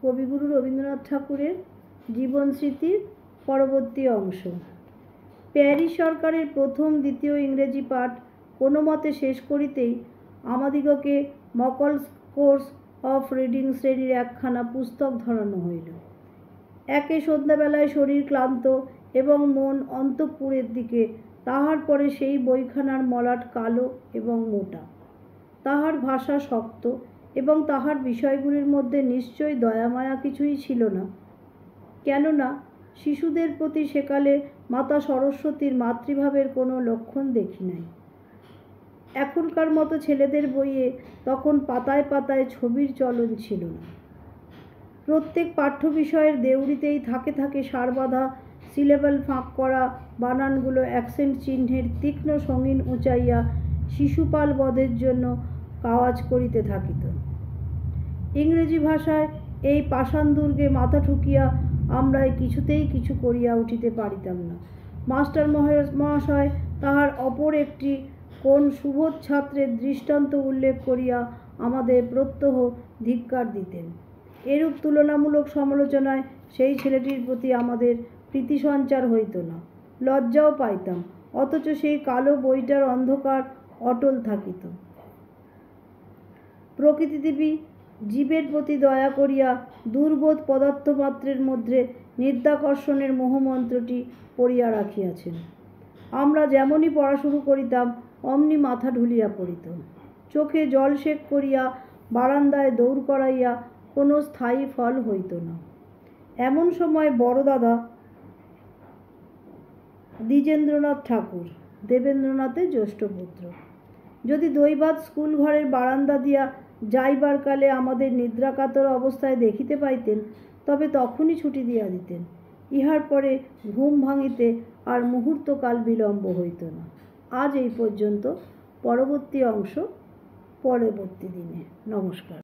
কবিগুরু রবীন্দ্রনাথ ঠাকুরের জীবন স্মৃতির পরবর্তী অংশ। প্যারিস সরকারের প্রথম দ্বিতীয় ইংরেজি পাঠ কোনো মতে শেষ করিতেই আমাদিগকে মকলস কোর্স অফ রিডিং শ্রেণীর একখানা পুস্তক ধরানো হইল। একে সন্ধ্যাবেলায় শরীর ক্লান্ত এবং মন অন্তঃপুরের দিকে, তাহার পরে সেই বইখানার মলাট কালো এবং মোটা, তাহার ভাষা শক্ত এবং তাহার বিষয়গুলির মধ্যে নিশ্চয়ই দয়ামায়া কিছুই ছিল না, কেননা শিশুদের প্রতি সেকালে মাতা সরস্বতীর মাতৃভাবের কোনো লক্ষণ দেখি নাই। এখনকার মতো ছেলেদের বইয়ে তখন পাতায় পাতায় ছবির চলন ছিল না। প্রত্যেক পাঠ্য বিষয়ের দেউড়িতেই থাকে থাকে সারবাঁধা, সিলেবল ফাঁক করা, বানানগুলো অ্যাকসেন্ট চিহ্নের তীক্ষ্ণ সঙ্গীন উঁচাইয়া শিশুপাল বধের জন্য কাওয়াজ করিতে থাকিত। ইংরেজি ভাষায় এই পাষাণ দুর্গে মাথা ঠুকিয়া আমরা কিছুতেই কিছু করিয়া উঠিতে পারিতাম না। মাস্টার মহাশয় তাহার অপর একটি কোন সুবোধ ছাত্রের দৃষ্টান্ত উল্লেখ করিয়া আমাদের প্রত্যহ ধিক্কার দিতেন। এরূপ তুলনামূলক সমালোচনায় সেই ছেলেটির প্রতি আমাদের প্রীতি সঞ্চার হইত না, লজ্জাও পাইতাম, অথচ সেই কালো বইটার অন্ধকার অটল থাকিত। প্রকৃতিদেবী জীবের প্রতি দয়া করিয়া দুর্বোধ পদার্থমাত্রের মধ্যে নিত্যাকর্ষণের মোহমন্ত্রটি পড়িয়া রাখিয়াছেন। আমরা যেমনই পড়া শুরু করিতাম অমনি মাথা ঢুলিয়া পড়িত। চোখে জলসেক করিয়া বারান্দায় দৌড় করাইয়া কোনো স্থায়ী ফল হইত না। এমন সময় বড় দাদা দ্বিজেন্দ্রনাথ ঠাকুর, দেবেন্দ্রনাথের জ্যেষ্ঠ পুত্র, যদি দৈবাৎ স্কুল ঘরের বারান্দা দিয়া যাইবার কালে আমাদের নিদ্রাকাতর অবস্থায় দেখিতে পাইতেন, তবে তখনই ছুটি দিয়া দিতেন। ইহার পরে ঘুম ভাঙিতে আর মুহূর্তকাল বিলম্ব হইত না। আজ এই পর্যন্ত। পরবর্তী অংশ পরবর্তী দিনে। নমস্কার।